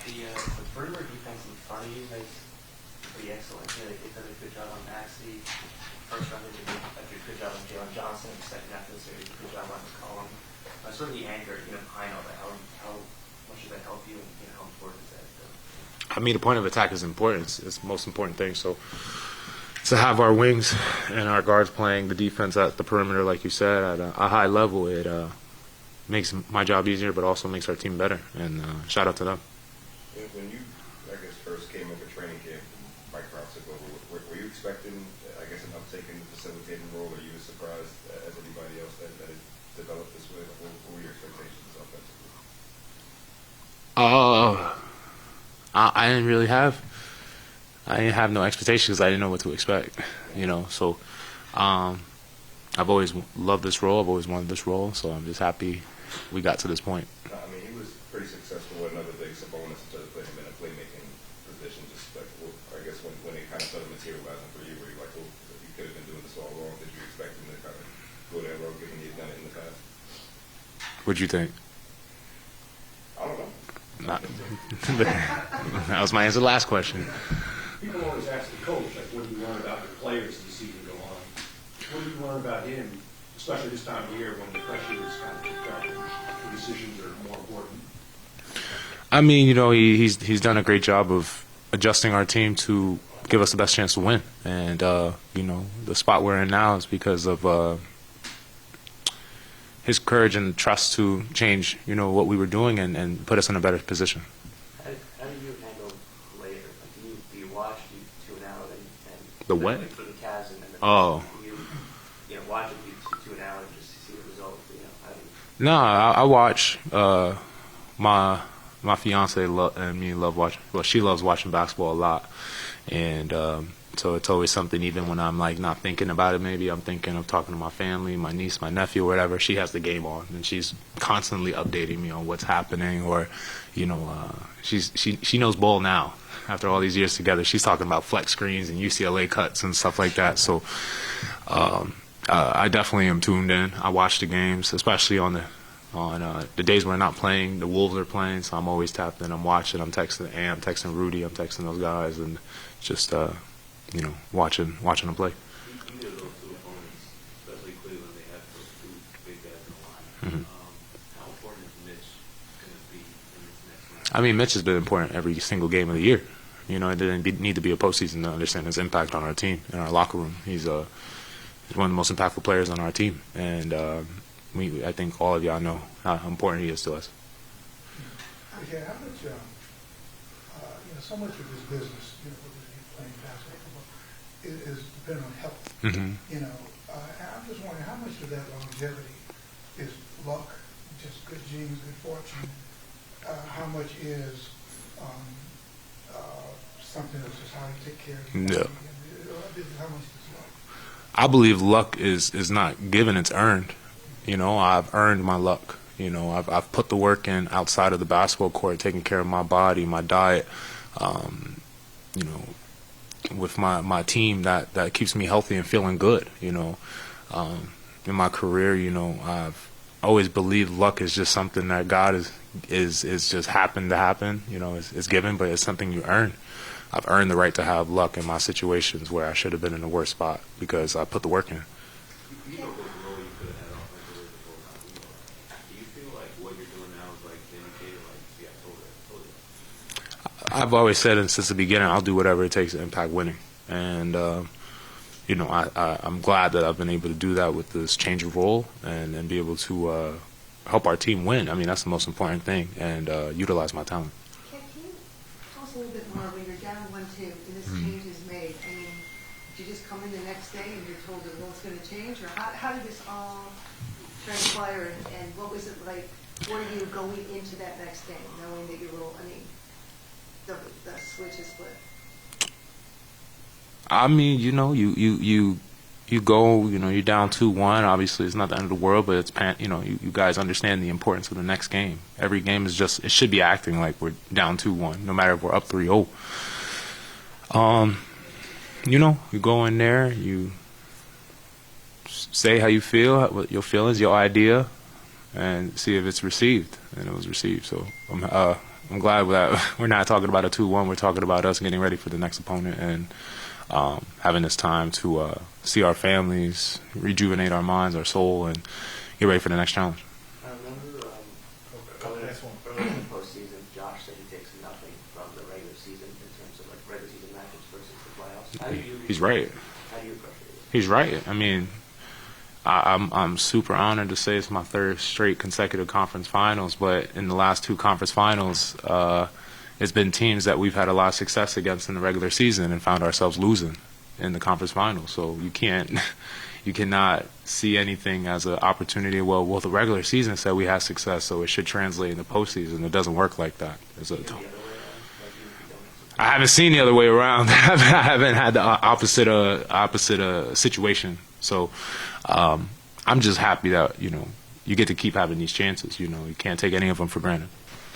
The perimeter defense in front of you is pretty excellent. You know, they did a good job on Maxey. First round, they did a good job on Jalen Johnson. Second half of the series, a good job on McCollum. Sort of the anchor, behind all that. How much does that help you, and how important is that? I mean, the point of attack is important. It's the most important thing. So to have our wings and our guards playing the defense at the perimeter, like you said, at a high level, it makes my job easier, but also makes our team better. And shout out to them. When you, I guess, first came into training camp, Mike Brown took over, were you expecting, I guess, an uptake in the facilitating role, or you were surprised, as anybody else, that it developed this way? What were your expectations offensively? I didn't really have. I didn't have no expectations. I didn't know what to expect. So I've always loved this role. I've always wanted this role. So I'm just happy we got to this point. I mean, he was pretty successful with another big Sabonis instead of putting him in a playmaking position. Just like, I guess when it kind of started materializing for you, were you like, oh, you could have been doing this all wrong? Did you expect him to kind of go that road, given he'd done it in the past? What'd you think? I don't know. That was my answer to the last question. People always ask the coach, like, what do you learn about your players as the season go on? What do you learn about him, especially this time of year when the pressure is kind of picked up and the decisions are more important? I mean, he's done a great job of adjusting our team to give us the best chance to win. And, the spot we're in now is because of his courage and trust to change, what we were doing and put us in a better position. How do you handle later? Like, do you watch, do you tune out, and The what? For the Cavs and the Oh. Do you watch it, do you tune out, and just see the results? How do you? No, I watch. My fiance and me love watching. Well, she loves watching basketball a lot, and so it's always something. Even when I'm like not thinking about it, maybe I'm thinking of talking to my family, my niece, my nephew, whatever. She has the game on, and she's constantly updating me on what's happening, or she knows ball now. After all these years together, she's talking about flex screens and UCLA cuts and stuff like that. So I definitely am tuned in. I watch the games, especially on the days we're not playing. The Wolves are playing, so I'm always tapped in. I'm watching. I'm texting Am, I'm texting Rudy, I'm texting those guys, and just watching them play. Either of those two opponents, especially Cleveland, they have those two big guys in the line. How important is Mitch going to be in this next round? I mean, Mitch has been important every single game of the year. It didn't need to be a postseason to understand his impact on our team and our locker room. He's one of the most impactful players on our team, and I think all of y'all know how important he is to us. Yeah, how much, so much of this business, playing basketball, is dependent on health. Mm-hmm. I'm just wondering how much of that longevity is luck, just good genes, good fortune. How much is something that's just how you take care of your body? How much is luck? I believe luck is not given; it's earned. I've earned my luck. I've put the work in outside of the basketball court, taking care of my body, my diet. With my team that keeps me healthy and feeling good. In my career, I've always believed luck is just something that God is just happened to happen. It's given, but it's something you earn. I've earned the right to have luck in my situations where I should have been in the worst spot because I put the work in. You know what role you could have had offensively the whole time. Do you feel like what you're doing now is like indicated, like, see, I told you. I've always said, and since the beginning, I'll do whatever it takes to impact winning. And, I'm glad that I've been able to do that with this change of role and be able to help our team win. I mean, that's the most important thing, and utilize my talent. Can you tell us a little bit more when you're down 1-2 and this change is made? I mean, did you just come in the next day and you're told that it's going to change? Or how did this all transpire, and what was it like? Were you going into that next game knowing that the switch is split? I mean, you go, you're down 2-1. Obviously, it's not the end of the world, but it's, you guys understand the importance of the next game. Every game is it should be acting like we're down 2-1, no matter if we're up 3-0. You go in there, you say how you feel, what your feelings, your idea, and see if it's received. And it was received. So I'm glad that we're not talking about a 2-1. We're talking about us getting ready for the next opponent and having this time to see our families, rejuvenate our minds, our soul, and get ready for the next challenge. I remember early in the postseason, Josh said he takes nothing from the regular season in terms of like regular season matchups versus the playoffs. How do you? He's right. How do you approach it? He's right. I mean, I'm super honored to say it's my third straight consecutive conference finals, but in the last 2 conference finals, it's been teams that we've had a lot of success against in the regular season and found ourselves losing in the conference finals. So you cannot see anything as an opportunity. Well, the regular season said we had success, so it should translate in the postseason. It doesn't work like that. I haven't seen the other way around. I haven't had the opposite situation. So I'm just happy that you get to keep having these chances. You can't take any of them for granted.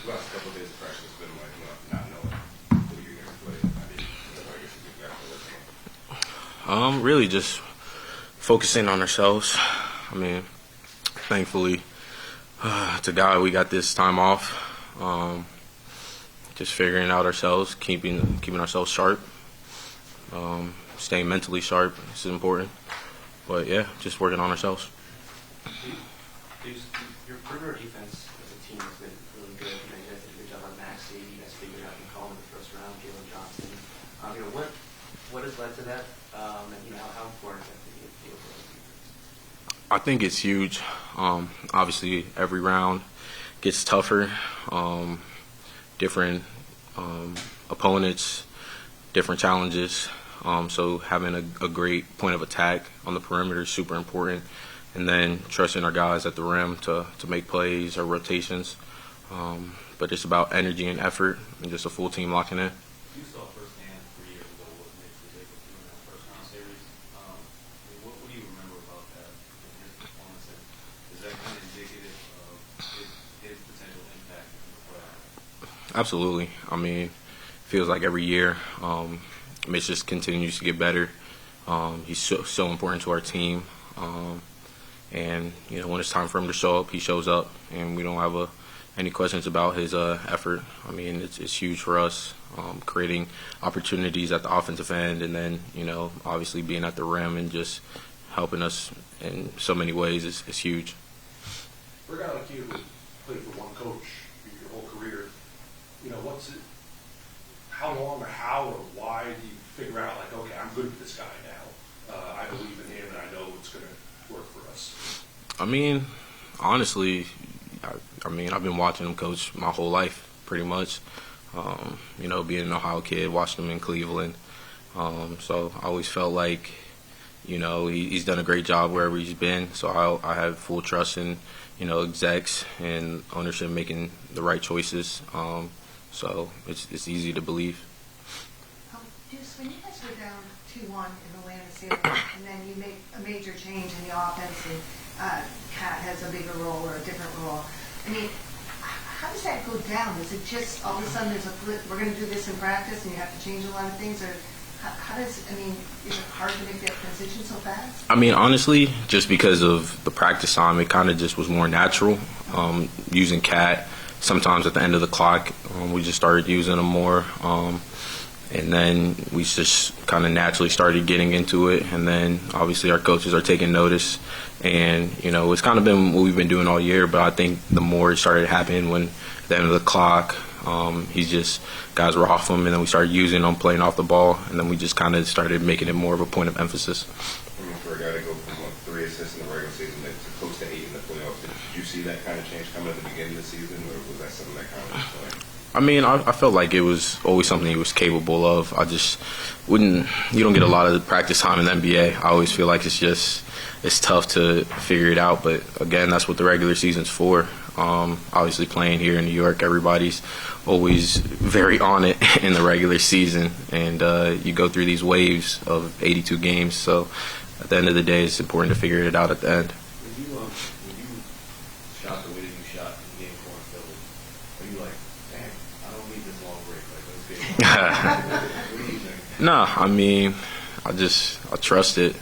The last couple of days of practice has been like not knowing who you're going to play. Really just focusing on ourselves. I mean, thankfully, to God, we got this time off. Just figuring out ourselves, keeping ourselves sharp, staying mentally sharp is important. But yeah, just working on ourselves. Your perimeter defense as a team has been really good. You guys did a good job on Maxey. You guys figured out McCollum in the first round, Jalen Johnson. What has led to that? And how important is that to you? I think it's huge. Obviously, every round gets tougher. Different opponents, different challenges. So having a great point of attack on the perimeter is super important. And then trusting our guys at the rim to make plays or rotations. But it's about energy and effort and just a full team locking in. You saw firsthand 3 years ago what Knicks was able to do in that first round series. What do you remember about that and his performance? And is that kind of indicative of his potential impact in the playoffs? Absolutely. I mean, feels like every year Mitch just continues to get better. He's so important to our team. And when it's time for him to show up, he shows up, and we don't have any questions about his effort. I mean, it's huge for us, creating opportunities at the offensive end, and then obviously being at the rim and just helping us in so many ways is huge. For a guy like you who played for one coach your whole career, what's it? How long or how or why do you figure out like, okay, I'm good with this guy now. I believe in him, and I know it's going to work for us. I mean, honestly, I've been watching him coach my whole life, pretty much. Being an Ohio kid, watching him in Cleveland. So I always felt like, he's done a great job wherever he's been. So I have full trust in, execs and ownership making the right choices. So it's easy to believe. Deuce, when you guys were down 2-1 in the land of series, and then you make a major change in the offense, and Cat has a bigger role or a different role. I mean, how does that go down? Is it just all of a sudden there's a flip, we're going to do this in practice, and you have to change a lot of things, or is it hard to make that transition so fast? I mean, honestly, just because of the practice time, it kind of just was more natural. Using Cat, sometimes at the end of the clock, we just started using them more. And then we just kind of naturally started getting into it. And then obviously our coaches are taking notice. And, it's kind of been what we've been doing all year. But I think the more it started happening when at the end of the clock, guys were off them. And then we started using them, playing off the ball. And then we just kind of started making it more of a point of emphasis. For a guy to go from 3 assists in the regular season to close to 8 in the playoffs, did you see that kind of change coming at the beginning of the season? Or was that something that kind of I mean, I felt like it was always something he was capable of. I just you don't get a lot of practice time in the NBA. I always feel like it's tough to figure it out. But again, that's what the regular season's for. Obviously playing here in New York, everybody's always very on it in the regular season. And you go through these waves of 82 games. So at the end of the day, it's important to figure it out at the end. When you shot the way that you shot in Game 4 in Philly, are you like, damn, I don't need this long break. Like, let's get it. What do you think? No, I mean, I trust it.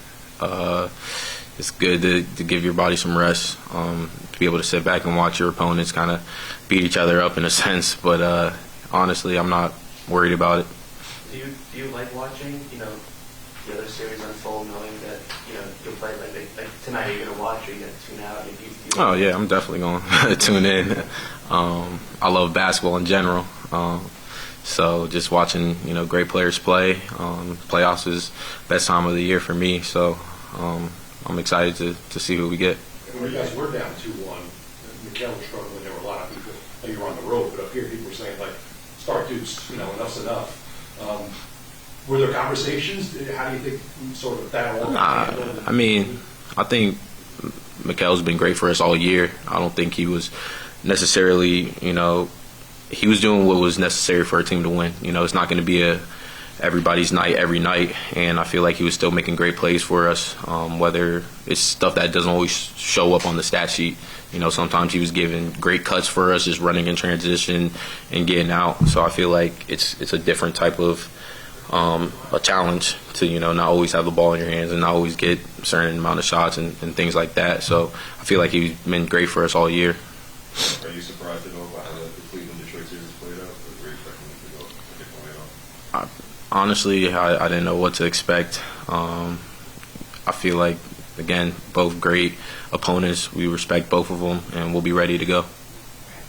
it's good to give your body some rest, to be able to sit back and watch your opponents kind of beat each other up in a sense. But honestly, I'm not worried about it. Do you like watching, the other series unfold, knowing that, you'll play like tonight you're gonna watch, or you gotta tune out? Oh yeah, I'm definitely going to tune in. I love basketball in general. So just watching, great players play. Playoffs is best time of the year for me. So I'm excited to see who we get. And when you guys were down 2-1, Mikal was struggling. There were a lot of people. I know you were on the road, but up here people were saying like, "Start dudes, enough's enough." Were there conversations? How do you think sort of that all handled? I mean, I think Mikal's been great for us all year. I don't think he was necessarily, he was doing what was necessary for our team to win. It's not going to be everybody's night every night, and I feel like he was still making great plays for us, whether it's stuff that doesn't always show up on the stat sheet. Sometimes he was giving great cuts for us, just running in transition and getting out. So I feel like it's a different type of a challenge to not always have the ball in your hands and not always get a certain amount of shots and things like that. So I feel like he's been great for us all year. Are you surprised at all by how the Cleveland-Detroit series played out? Or were you expecting it to go a different way at all? Honestly, I didn't know what to expect. I feel like, again, both great opponents. We respect both of them, and we'll be ready to go.